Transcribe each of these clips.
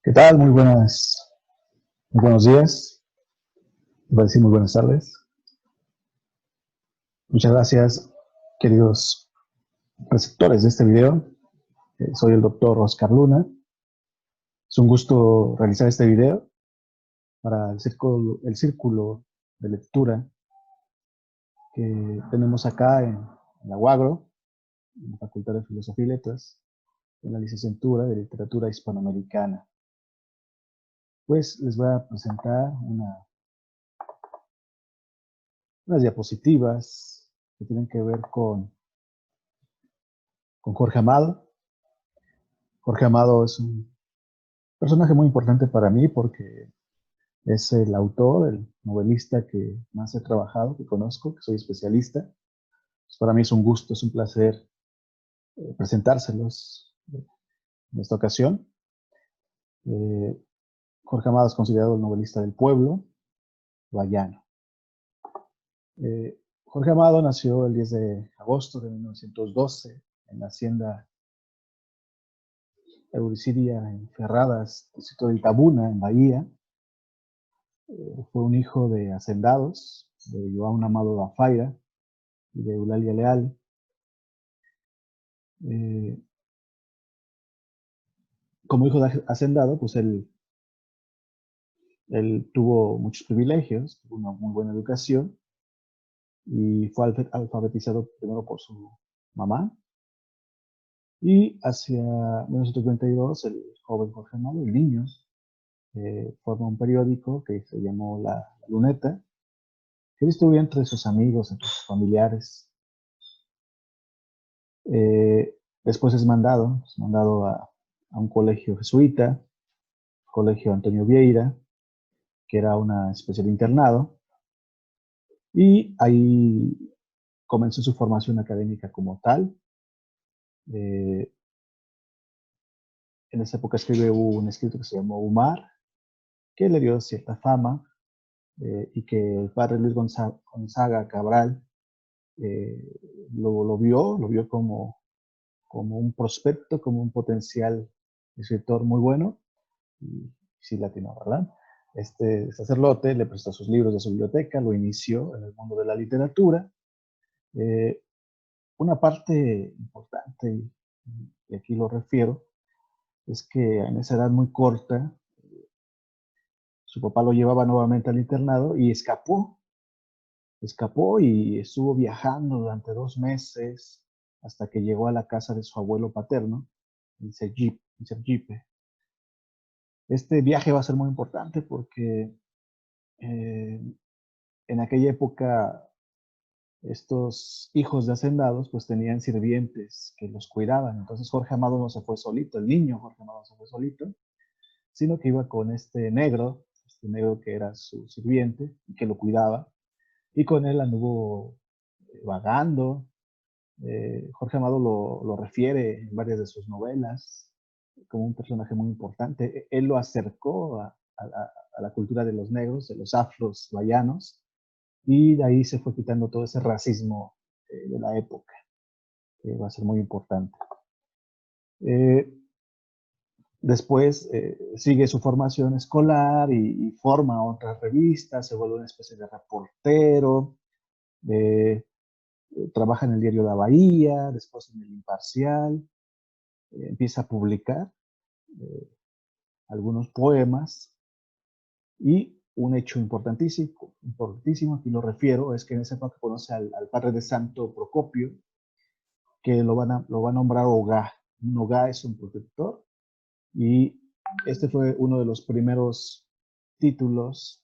¿Qué tal? Muy buenos días. Iba a decir muy buenas tardes. Muchas gracias, queridos receptores de este video. Soy el doctor Oscar Luna. Es un gusto realizar este video para el círculo de lectura que tenemos acá en la UAGRO, en la Facultad de Filosofía y Letras, en la licenciatura de Literatura Hispanoamericana. Pues les voy a presentar unas diapositivas que tienen que ver con Jorge Amado. Jorge Amado es un personaje muy importante para mí porque es el autor, el novelista que más he trabajado, que conozco, que soy especialista. Pues para mí es un gusto, es un placer presentárselos en esta ocasión. Jorge Amado es considerado el novelista del pueblo guayano. Jorge Amado nació el 10 de agosto de 1912 en la hacienda Euricidia en Ferradas, distrito de Itabuna, en Bahía. Fue un hijo de hacendados, de João Amado da Faira y de Eulalia Leal. Como hijo de hacendado, pues él tuvo muchos privilegios, tuvo una muy buena educación y fue alfabetizado primero por su mamá. Y hacia 1922, el joven Jorge Amado, el niño, forma un periódico que se llamó La Luneta, que distribuía entre sus amigos, entre sus familiares. Después es mandado a un colegio jesuita, Colegio Antonio Vieira, que era una especie de internado, y ahí comenzó su formación académica como tal. En esa época escribe un escrito que se llamó Umar, que le dio cierta fama, y que el padre Luis Gonzaga Cabral lo vio como un prospecto, como un potencial escritor muy bueno, y sí latino, ¿verdad? Este sacerdote le prestó sus libros de su biblioteca, lo inició en el mundo de la literatura. Una parte importante, y aquí lo refiero, es que en esa edad muy corta, su papá lo llevaba nuevamente al internado y escapó y estuvo viajando durante 2 meses hasta que llegó a la casa de su abuelo paterno, en Sergipe. Este viaje va a ser muy importante porque en aquella época estos hijos de hacendados pues tenían sirvientes que los cuidaban. Entonces Jorge Amado no se fue solito, el niño Jorge Amado no se fue solito, sino que iba con este negro que era su sirviente y que lo cuidaba, y con él anduvo vagando. Jorge Amado lo refiere en varias de sus novelas como un personaje muy importante. Él lo acercó a la cultura de los negros, de los afros guayanos, y de ahí se fue quitando todo ese racismo de la época, que va a ser muy importante. Después sigue su formación escolar y forma otras revistas, se vuelve una especie de reportero, trabaja en el diario La Bahía, después en el Imparcial, empieza a publicar algunos poemas, y un hecho importantísimo, aquí lo refiero, es que en esa época conoce al padre de Santo Procopio, que lo va a nombrar Ogá. Un Ogá es un protector, y este fue uno de los primeros títulos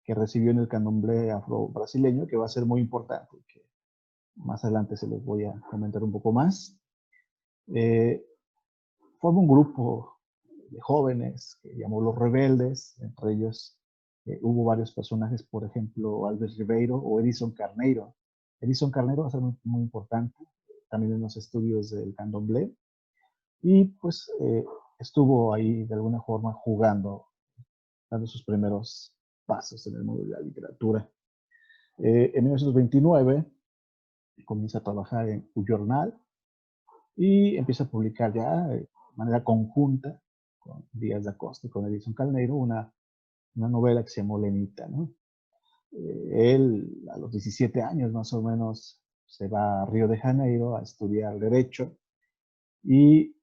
que recibió en el candomblé afro-brasileño, que va a ser muy importante, que más adelante se los voy a comentar un poco más. Forma un grupo de jóvenes que llamó Los Rebeldes. Entre ellos hubo varios personajes, por ejemplo, Albert Ribeiro o Edison Carneiro. Edison Carneiro va a ser muy importante también en los estudios del candomblé, y pues estuvo ahí de alguna forma jugando, dando sus primeros pasos en el mundo de la literatura. En 1929 comienza a trabajar en un jornal y empieza a publicar ya manera conjunta con Díaz da Costa y con Edison Carneiro una novela que se llamó Lenita, ¿no? Él a los 17 años más o menos se va a Río de Janeiro a estudiar Derecho y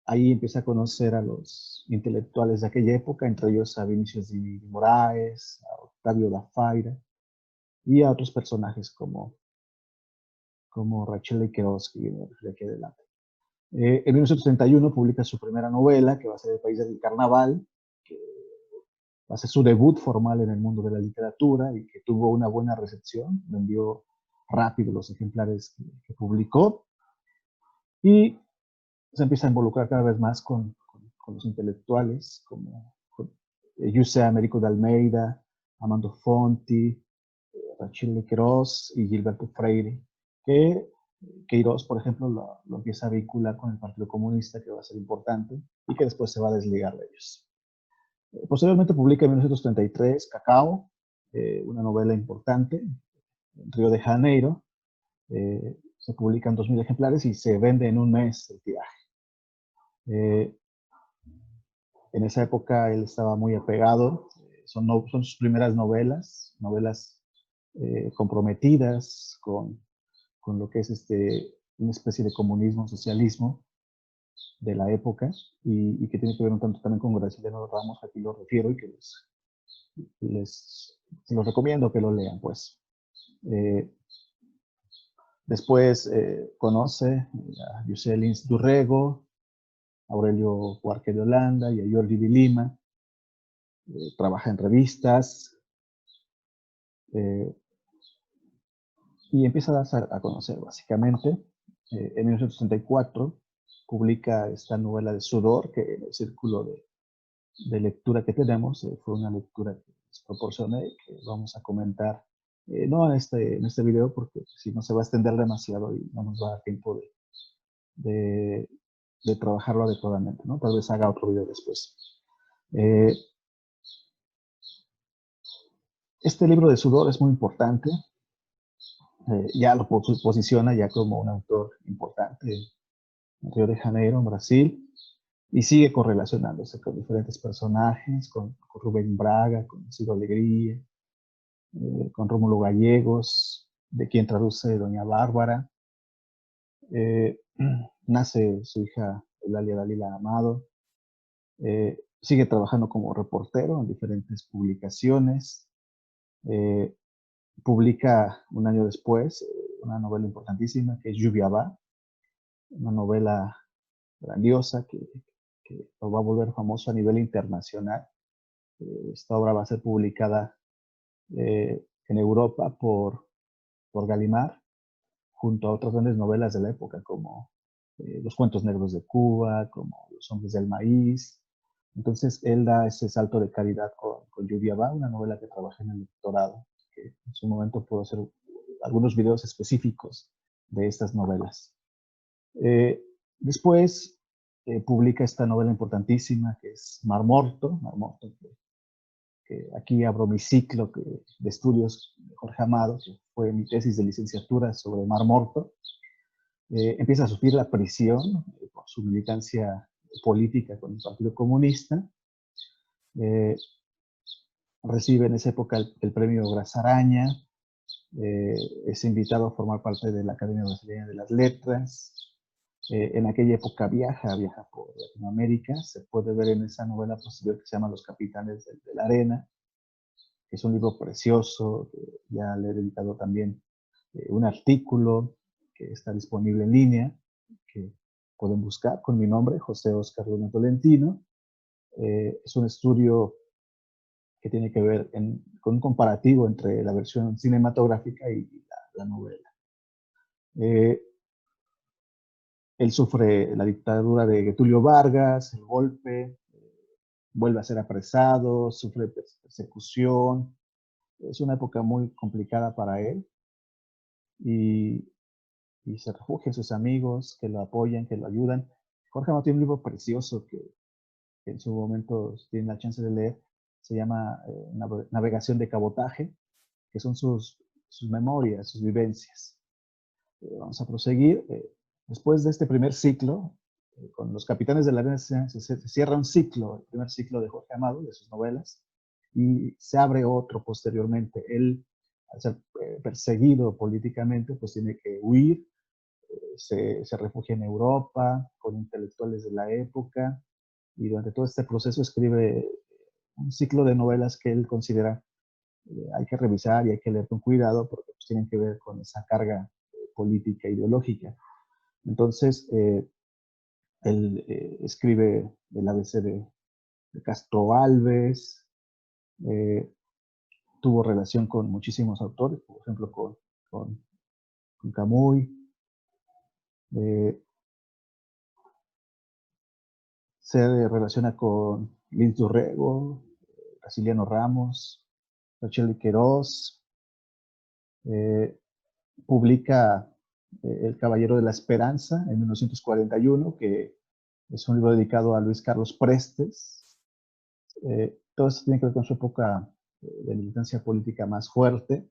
ahí empieza a conocer a los intelectuales de aquella época, entre ellos a Vinícius de Moraes, a Octavio da Faira y a otros personajes como Rachel de Queiroz, que viene de aquí adelante. En 1931 publica su primera novela, que va a ser El País del Carnaval, que va a ser su debut formal en el mundo de la literatura y que tuvo una buena recepción, vendió rápido los ejemplares que publicó y se empieza a involucrar cada vez más con los intelectuales, como José Américo de Almeida, Armando Fonti, Rachel de Queiroz y Gilberto Freire, que Queiroz, por ejemplo, lo empieza a vincular con el Partido Comunista, que va a ser importante, y que después se va a desligar de ellos. Posteriormente publica en 1933 Cacao, una novela importante, en Río de Janeiro. Se publican 2.000 ejemplares y se vende en un mes el tiraje. En esa época él estaba muy apegado, son sus primeras novelas comprometidas con lo que es una especie de comunismo, socialismo de la época y que tiene que ver un tanto también con Graciliano Ramos, aquí lo refiero y que les los recomiendo que lo lean, pues. Después conoce a José Lins Durrego, Aurelio Huarque de Holanda y a Jordi de Lima. Trabaja en revistas y empieza a darse a conocer, básicamente. En 1964 publica esta novela de Sudor, que en el círculo de lectura que tenemos fue una lectura que les proporcioné y que vamos a comentar, no en este video, porque si no se va a extender demasiado y no nos va a dar tiempo de trabajarlo adecuadamente, ¿no? Tal vez haga otro video después. Este libro de Sudor es muy importante, ya lo posiciona ya como un autor importante en Río de Janeiro, en Brasil, y sigue correlacionándose con diferentes personajes, con Rubén Braga, con Ciro Alegría, con Rómulo Gallegos, de quien traduce Doña Bárbara. Nace su hija Eulalia Dalila Amado. Sigue trabajando como reportero en diferentes publicaciones. Publica un año después una novela importantísima que es Lluvia Va, una novela grandiosa que lo va a volver famoso a nivel internacional. Esta obra va a ser publicada en Europa por Gallimard, junto a otras grandes novelas de la época, como Los Cuentos Negros de Cuba, como Los Hombres del Maíz. Entonces, él da ese salto de calidad con Lluvia Va, una novela que trabajé en el doctorado, que en su momento puedo hacer algunos videos específicos de estas novelas. Después publica esta novela importantísima que es Mar Morto, que aquí abro mi ciclo de estudios de Jorge Amado, que fue mi tesis de licenciatura sobre Mar Morto. Empieza a sufrir la prisión por su militancia política con el Partido Comunista. Recibe en esa época el premio Gras Araña. Es invitado a formar parte de la Academia Brasileña de las Letras. En aquella época viaja por Latinoamérica. Se puede ver en esa novela posterior que se llama Los Capitanes de la Arena, que es un libro precioso. Ya le he dedicado también un artículo que está disponible en línea, que pueden buscar con mi nombre, José Óscar Luna Tolentino. Es un estudio que tiene que ver con un comparativo entre la versión cinematográfica y la novela. Él sufre la dictadura de Getúlio Vargas, el golpe, vuelve a ser apresado, sufre persecución. Es una época muy complicada para él y se refugia en sus amigos que lo apoyan, que lo ayudan. Jorge Amado tiene un libro precioso que en su momento tiene la chance de leer, se llama Navegación de Cabotaje, que son sus memorias, sus vivencias. Vamos a proseguir. Después de este primer ciclo, con Los Capitanes de la Arena se cierra un ciclo, el primer ciclo de Jorge Amado, de sus novelas, y se abre otro posteriormente. Él, al ser perseguido políticamente, pues tiene que huir, se refugia en Europa con intelectuales de la época, y durante todo este proceso escribe un ciclo de novelas que él considera hay que revisar y hay que leer con cuidado porque pues, tienen que ver con esa carga política, ideológica. Entonces, él escribe el ABC de Castro Alves, eh, tuvo relación con muchísimos autores, por ejemplo, con Camuy, eh, se relaciona con Lins Dorrego, Graciliano Ramos, Rachel Queiroz, publica El Caballero de la Esperanza en 1941, que es un libro dedicado a Luis Carlos Prestes. Todo esto tiene que ver con su época de militancia política más fuerte.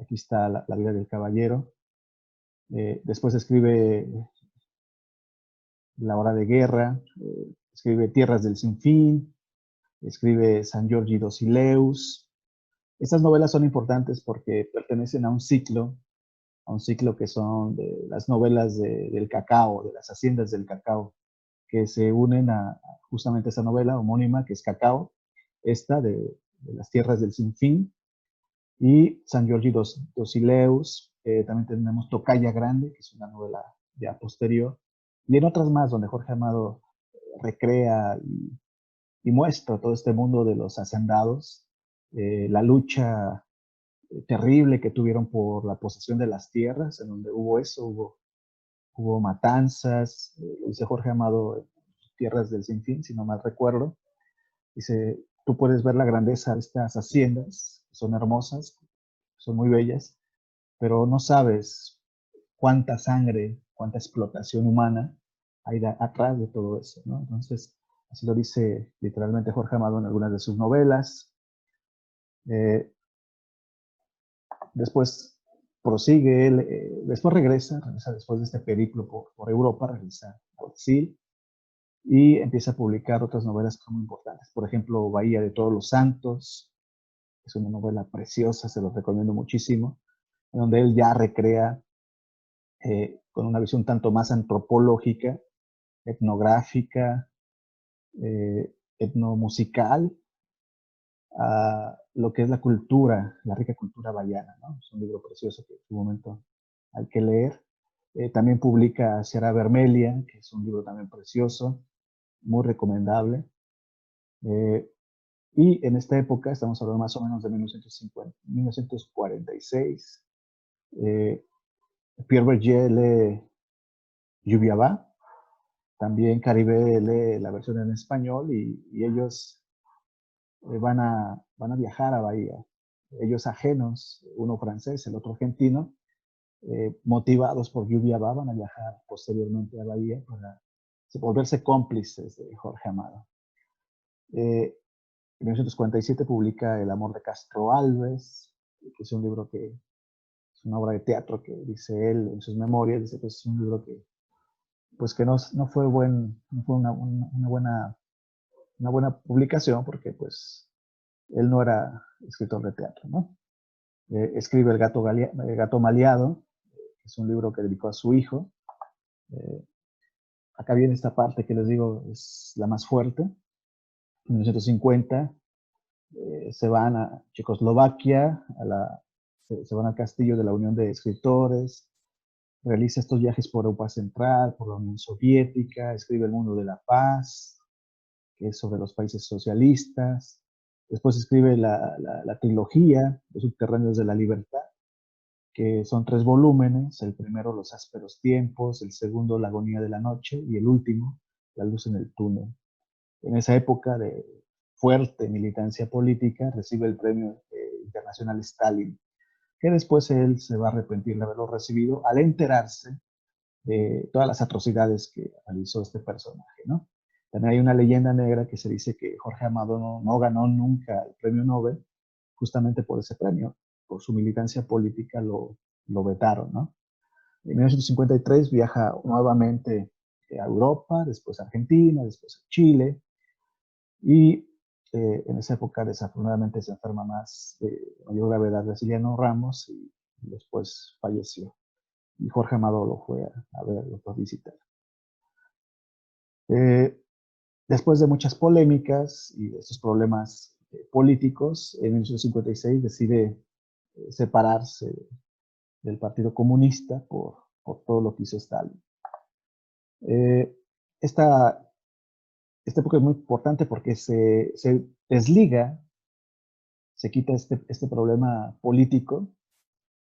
Aquí está la vida del caballero. Después escribe La Hora de Guerra, escribe Tierras del Sinfín, escribe San Giorgi Dosileus. Estas novelas son importantes porque pertenecen a un ciclo que son de las novelas del cacao, de las haciendas del cacao, que se unen a justamente esa novela homónima que es Cacao, esta de las tierras del sinfín, y San Giorgi Dosileus. También tenemos Tocaya Grande, que es una novela ya posterior, y en otras más donde Jorge Amado recrea y muestra todo este mundo de los hacendados, la lucha terrible que tuvieron por la posesión de las tierras, en donde hubo eso, hubo matanzas, lo dice Jorge Amado, Tierras del Sinfín, si no mal recuerdo. Dice, tú puedes ver la grandeza de estas haciendas, son hermosas, son muy bellas, pero no sabes cuánta sangre, cuánta explotación humana hay atrás de todo eso, ¿no? Entonces, así lo dice literalmente Jorge Amado en algunas de sus novelas. Después prosigue él, después regresa después de este periplo por Europa, regresa a Brasil y empieza a publicar otras novelas que son muy importantes. Por ejemplo, Bahía de Todos los Santos, es una novela preciosa, se los recomiendo muchísimo, en donde él ya recrea con una visión tanto más antropológica, etnográfica, etnomusical, a lo que es la cultura, la rica cultura bahiana, ¿no? Es un libro precioso que en su momento hay que leer. También publica Sierra Vermelia, que es un libro también precioso, muy recomendable. Y en esta época, estamos hablando más o menos de 1946, Pierre Berger lee Lluvia va, también Caribe lee la versión en español y ellos van a viajar a Bahía. Ellos ajenos, uno francés, el otro argentino, motivados por Lluvia va, van a viajar posteriormente a Bahía para volverse cómplices de Jorge Amado. En 1947 publica El amor de Castro Alves, que es un libro que es una obra de teatro que dice él en sus memorias, dice que es un libro que pues que no fue no fue una buena publicación porque pues él no era escritor de teatro, ¿no? Escribe El gato maleado, que es un libro que dedicó a su hijo. Eh, Acá viene esta parte que les digo es la más fuerte. En 1950 se van a Checoslovaquia, se van al castillo de la Unión de Escritores, realiza estos viajes por Europa Central, por la Unión Soviética, escribe El mundo de la paz, que es sobre los países socialistas. Después escribe la trilogía Los subterráneos de la libertad, que son 3 volúmenes. El primero, Los ásperos tiempos, el segundo, La agonía de la noche, y el último, La luz en el túnel. En esa época de fuerte militancia política, recibe el premio internacional Stalin, que después él se va a arrepentir de haberlo recibido al enterarse de todas las atrocidades que realizó este personaje, ¿no? También hay una leyenda negra que se dice que Jorge Amado no ganó nunca el premio Nobel justamente por ese premio, por su militancia política lo vetaron, ¿no? En 1953 viaja nuevamente a Europa, después a Argentina, después a Chile, y en esa época desafortunadamente se enferma más de mayor gravedad Graciliano Ramos y después falleció. Y Jorge Amado lo fue a ver, lo fue a visitar. Después de muchas polémicas y de estos problemas políticos, en 1956 decide separarse del Partido Comunista por todo lo que hizo Stalin. Esta época es muy importante porque se desliga, se quita este problema político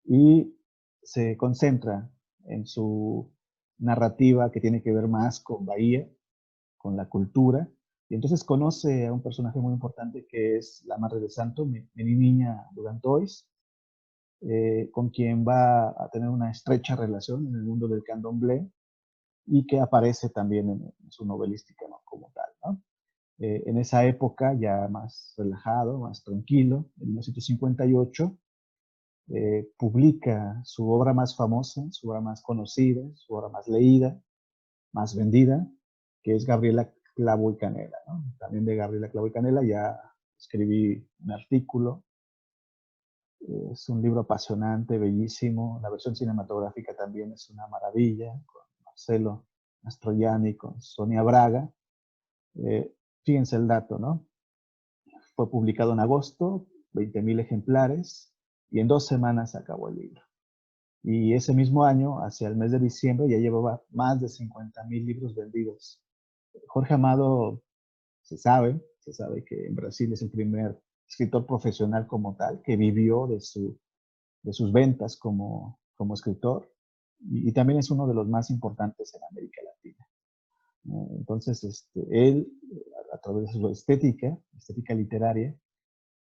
y se concentra en su narrativa que tiene que ver más con Bahía, con la cultura, y entonces conoce a un personaje muy importante que es la Madre de Santo, mi niña Durantois, con quien va a tener una estrecha relación en el mundo del candomblé y que aparece también en su novelística, ¿no?, como tal, ¿no? En esa época ya más relajado, más tranquilo, en 1958, publica su obra más famosa, su obra más conocida, su obra más leída, más vendida, que es Gabriela Clavo y Canela, ¿no? También de Gabriela Clavo y Canela ya escribí un artículo. Es un libro apasionante, bellísimo. La versión cinematográfica también es una maravilla, con Marcelo Mastroianni, con Sonia Braga. Fíjense el dato, ¿no? Fue publicado en agosto, 20,000 ejemplares, y en 2 semanas acabó el libro. Y ese mismo año, hacia el mes de diciembre, ya llevaba más de 50,000 libros vendidos. Jorge Amado se sabe que en Brasil es el primer escritor profesional como tal, que vivió de sus ventas como escritor, y también es uno de los más importantes en América Latina. Entonces, él, a través de su estética literaria,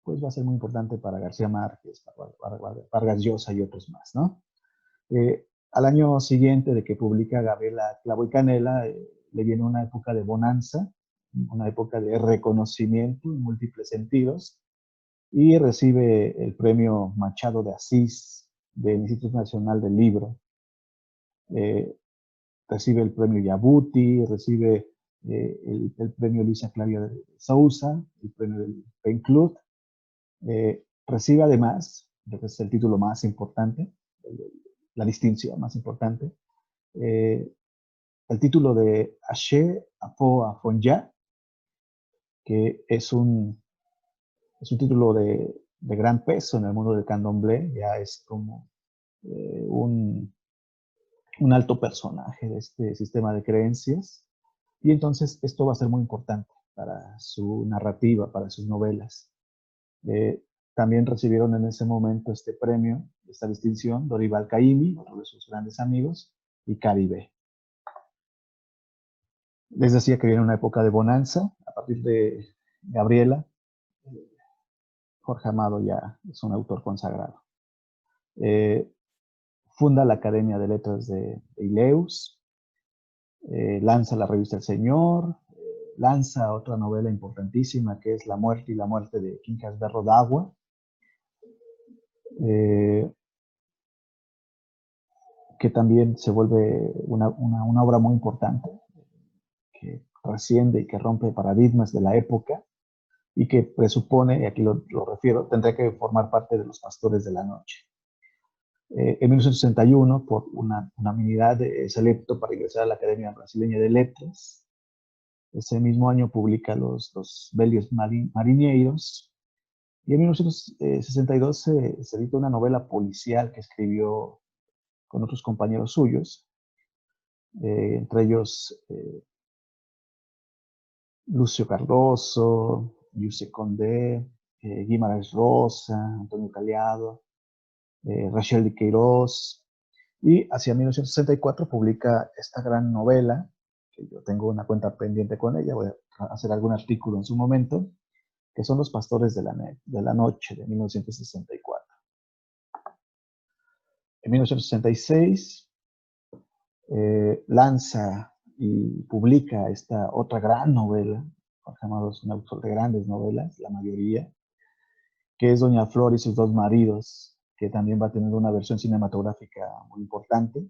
pues va a ser muy importante para García Márquez, para Vargas Llosa y otros más, ¿no? Al año siguiente de que publica Gabriela Clavo y Canela, le viene una época de bonanza, una época de reconocimiento en múltiples sentidos, y recibe el premio Machado de Asís del Instituto Nacional del Libro, recibe el premio Yabuti, recibe el premio Luisa Claria de Sousa, el premio del Pen Club, recibe además, creo que es el título más importante, la distinción más importante, el título de Aché Apo Afonja, que es un título de gran peso en el mundo del candomblé, ya es como un alto personaje de este sistema de creencias, y entonces esto va a ser muy importante para su narrativa, para sus novelas. También recibieron en ese momento este premio, esta distinción, Dorival Caymmi, otro de sus grandes amigos, y Caribe. Les decía que viene una época de bonanza, a partir de Gabriela. Jorge Amado ya es un autor consagrado. Funda la Academia de Letras de Ileus, lanza la revista El Señor, lanza otra novela importantísima que es La muerte y la muerte de Quincas Berro d'Agua. Que también se vuelve una obra muy importante, que trasciende y que rompe paradigmas de la época y que presupone, y aquí lo refiero, tendría que formar parte de Los Pastores de la Noche. En 1961, por una unanimidad, es electo para ingresar a la Academia Brasileña de Letras. Ese mismo año publica los Bellos Marinheiros, y en 1962 se edita una novela policial que escribió con otros compañeros suyos, entre ellos Lucio Cardoso, Giuseppe Condé, Guimarães Rosa, Antonio Caliado, Rachel de Queiroz, y hacia 1964 publica esta gran novela, que yo tengo una cuenta pendiente con ella, voy a hacer algún artículo en su momento, que son Los Pastores de la Noche, de 1964. En 1966 lanza y publica esta otra gran novela, Jorge Amado es un autor de grandes novelas, la mayoría, que es Doña Flor y sus dos maridos, que también va a tener una versión cinematográfica muy importante,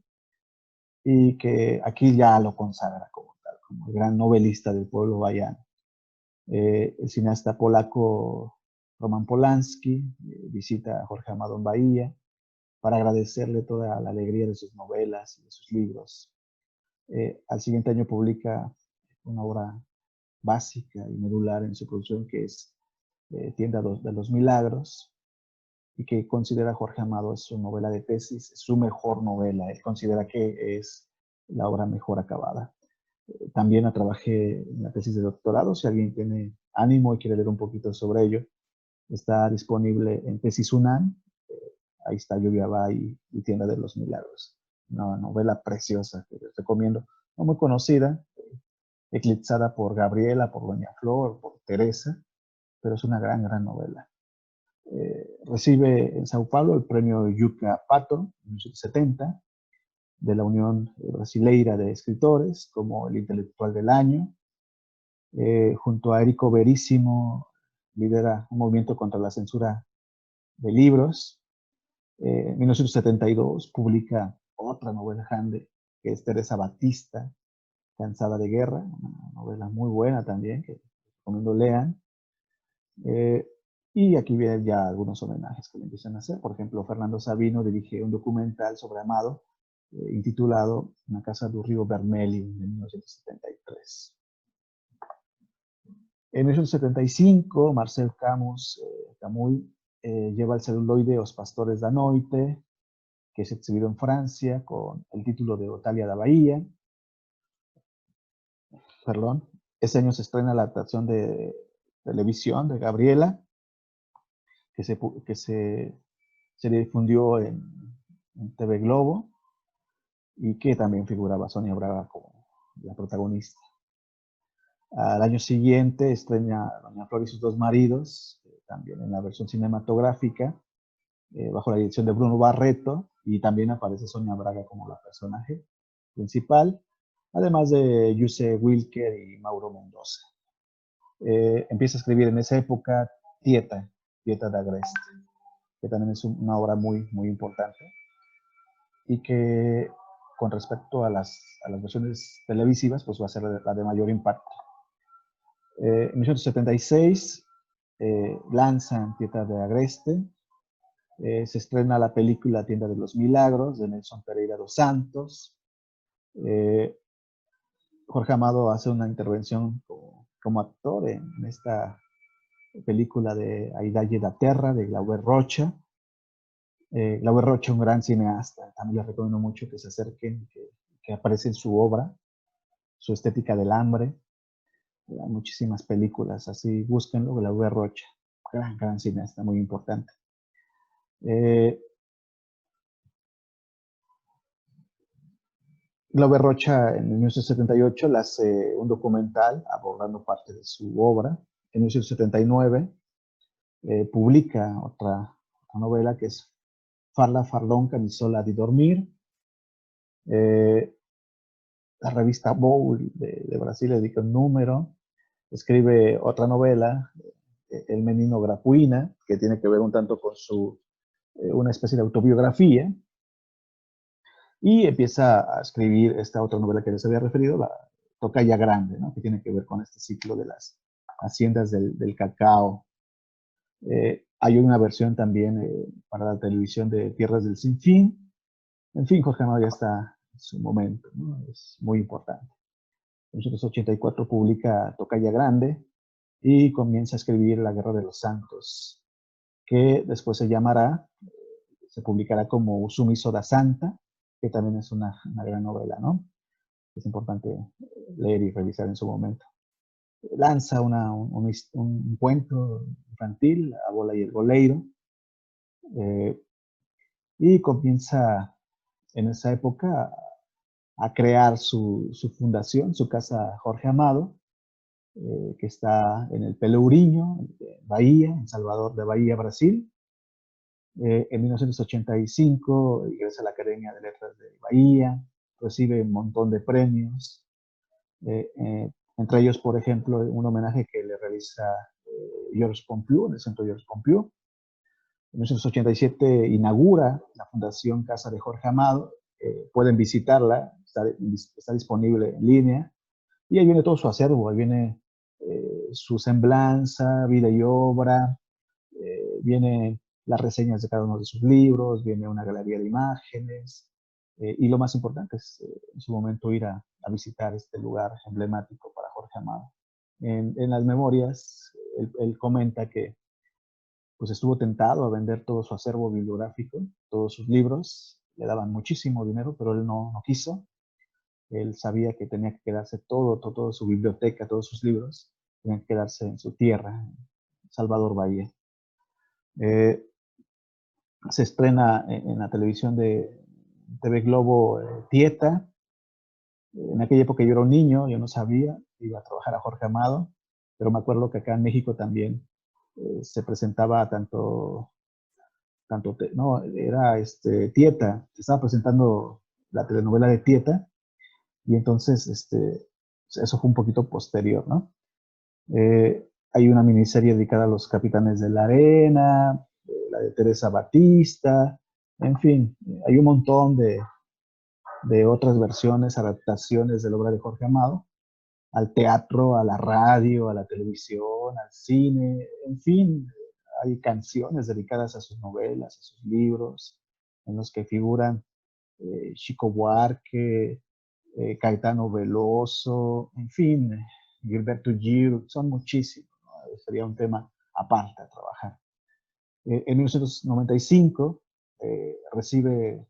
y que aquí ya lo consagra como como el gran novelista del pueblo baiano. El cineasta polaco Roman Polanski visita a Jorge Amado en Bahía para agradecerle toda la alegría de sus novelas y de sus libros. Al siguiente año publica una obra básica y medular en su producción, que es Tienda de los Milagros, y que considera Jorge Amado su novela de tesis, su mejor novela. Él considera que es la obra mejor acabada. También trabajé en la tesis de doctorado. Si alguien tiene ánimo y quiere leer un poquito sobre ello, está disponible en Tesis UNAM. Ahí está Lluvia Va y Tienda de los Milagros. Una novela preciosa que les recomiendo. No muy conocida, eclipsada por Gabriela, por Doña Flor, por Teresa, pero es una gran, gran novela. Recibe en Sao Paulo el premio Yuca Pato en 1970 de la Unión Brasileira de Escritores como el intelectual del año. Junto a Érico Veríssimo lidera un movimiento contra la censura de libros. En 1972 publica otra novela grande, que es Teresa Batista, Cansada de Guerra, una novela muy buena también, que recomiendo lean. Y aquí vienen ya algunos homenajes que le empiezan a hacer. Por ejemplo, Fernando Sabino dirige un documental sobre Amado, intitulado Na Casa do Rio Vermelho, de 1973. En 1975, Marcel Camus lleva el celuloide Os Pastores da Noite, que es exhibido en Francia con el título de Otalia da Bahía. Perdón. Ese año se estrena la adaptación de televisión de Gabriela, que se difundió en TV Globo, y que también figuraba Sonia Braga como la protagonista. Al año siguiente estrena Doña Flor y sus dos maridos, también en la versión cinematográfica, bajo la dirección de Bruno Barreto, y también aparece Sonia Braga como la personaje principal, además de Yuse Wilker y Mauro Mendoza. Empieza a escribir en esa época Tieta de Agreste, que también es una obra muy, muy importante, y que con respecto a las versiones televisivas, pues va a ser la de mayor impacto. En 1976 lanzan Tieta de Agreste. Se estrena la película Tienda de los Milagros, de Nelson Pereira dos Santos. Jorge Amado hace una intervención como actor en esta película de Aidalle da Terra, de Glauber Rocha. Glauber Rocha, un gran cineasta, también les recomiendo mucho que se acerquen, que aparece en su obra, su estética del hambre. Hay muchísimas películas, así búsquenlo, Glauber Rocha, gran, gran cineasta, muy importante. Glauber Rocha en 1978 le hace un documental abordando parte de su obra. En 1979 publica otra novela que es Farla Farlón Camisola di Dormir. La revista Bowl de Brasil le dedica un número. Escribe otra novela, El Menino Grapuina, que tiene que ver un tanto con una especie de autobiografía. Y empieza a escribir esta otra novela que les había referido, la Tocaya Grande, ¿no? Que tiene que ver con este ciclo de las haciendas del cacao. Hay una versión también para la televisión de Tierras del Sinfín. En fin, Jorge Amado ya está en su momento, ¿no? Es muy importante. En 1984 publica Tocaya Grande y comienza a escribir La Guerra de los Santos, que después se publicará como Sumiso da Santa, que también es una gran novela, ¿no? Es importante leer y revisar en su momento. Lanza un cuento infantil, La Bola y el Goleiro, y comienza en esa época a crear su fundación, su casa Jorge Amado, que está en el Pelourinho, en Bahía, en Salvador de Bahía, Brasil. En 1985 ingresa a la Academia de Letras de Bahía, recibe un montón de premios, entre ellos, por ejemplo, un homenaje que le realiza Georges Pompidou, en el Centro Georges Pompidou. En 1987 inaugura la Fundación Casa de Jorge Amado. Pueden visitarla, está disponible en línea. Y ahí viene todo su acervo, ahí viene su semblanza, vida y obra, viene las reseñas de cada uno de sus libros, viene una galería de imágenes, y lo más importante es en su momento ir a visitar este lugar emblemático para Jorge Amado. En las memorias, él comenta que pues estuvo tentado a vender todo su acervo bibliográfico, todos sus libros, le daban muchísimo dinero, pero él no quiso. Él sabía que tenía que quedarse toda su biblioteca, todos sus libros, tenían que quedarse en su tierra, en Salvador Bahía. Se estrena en la televisión de TV Globo Tieta. En aquella época yo era un niño, yo no sabía, iba a trabajar a Jorge Amado, pero me acuerdo que acá en México también se presentaba no, era Tieta, se estaba presentando la telenovela de Tieta, y entonces eso fue un poquito posterior, ¿no? Hay una miniserie dedicada a los capitanes de la arena, la de Teresa Batista, en fin, hay un montón de otras versiones, adaptaciones de la obra de Jorge Amado, al teatro, a la radio, a la televisión, al cine, en fin, hay canciones dedicadas a sus novelas, a sus libros, en los que figuran Chico Buarque, Caetano Veloso, en fin, Gilberto Gil, son muchísimos, ¿no? Sería un tema aparte a trabajar. En 1995 recibe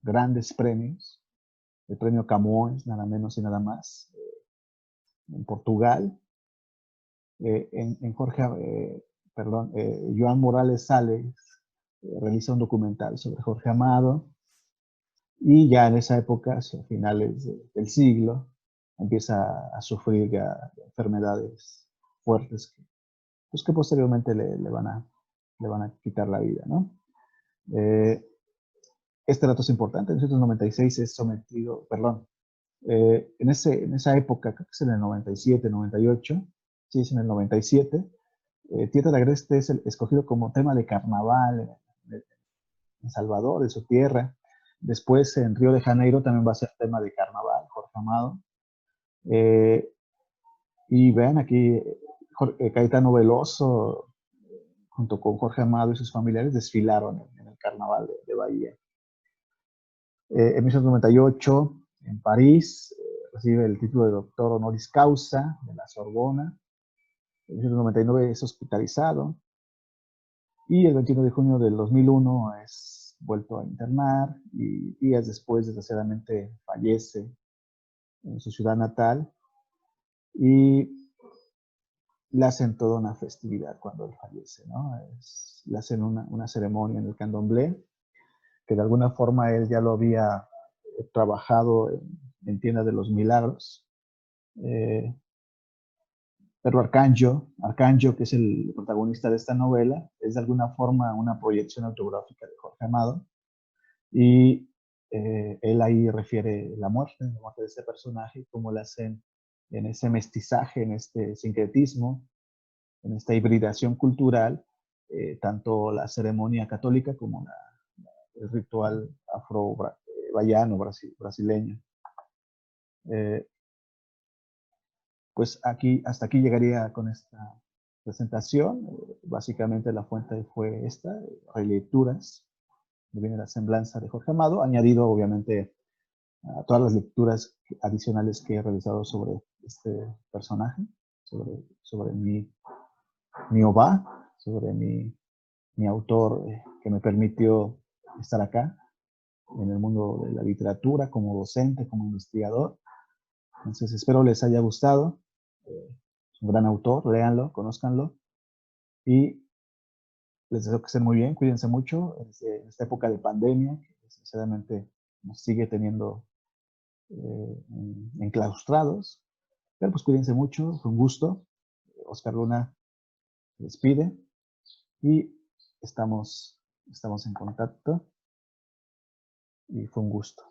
grandes premios, el premio Camões, nada menos y nada más, en Portugal. En Jorge, perdón, Joan Morales Sales realiza un documental sobre Jorge Amado, y ya en esa época, a finales del siglo, empieza a sufrir ya enfermedades fuertes pues que posteriormente le van a quitar la vida, ¿no? Eh, este dato es importante, en 1996 es sometido, perdón, en esa época, creo que es en el 97, 98, sí, es en el 97, Tierra de Agreste es escogido como tema de carnaval en Salvador, en su tierra. Después en Río de Janeiro también va a ser tema de carnaval, Jorge Amado. Eh, y vean aquí, Caetano Veloso, junto con Jorge Amado y sus familiares, desfilaron en el carnaval de Bahía. En 1998, en París, recibe el título de doctor honoris causa de la Sorbona. En 1999 es hospitalizado. Y el 21 de junio del 2001 es vuelto a internar y días después, desgraciadamente, fallece en su ciudad natal, y le hacen toda una festividad cuando él fallece, ¿no? Le hacen una ceremonia en el Candomblé, que de alguna forma él ya lo había trabajado en Tienda de los Milagros. Pero Arcanjo, que es el protagonista de esta novela, es de alguna forma una proyección autobiográfica de Jorge Amado, y él ahí refiere la muerte de este personaje, cómo le hacen en ese mestizaje, en este sincretismo, en esta hibridación cultural, tanto la ceremonia católica como el ritual afro-bayano brasileño. Pues hasta aquí llegaría con esta presentación. Básicamente la fuente fue esta, relecturas, que viene la semblanza de Jorge Amado, añadido obviamente a todas las lecturas adicionales que he realizado sobre este personaje, sobre mi OVA, sobre mi autor que me permitió estar acá en el mundo de la literatura, como docente, como investigador. Entonces espero les haya gustado. Es un gran autor, léanlo, conózcanlo, y les deseo que estén muy bien, cuídense mucho en esta época de pandemia, que sinceramente nos sigue teniendo enclaustrados, pero pues cuídense mucho, fue un gusto. Oscar Luna se despide y estamos en contacto y fue un gusto.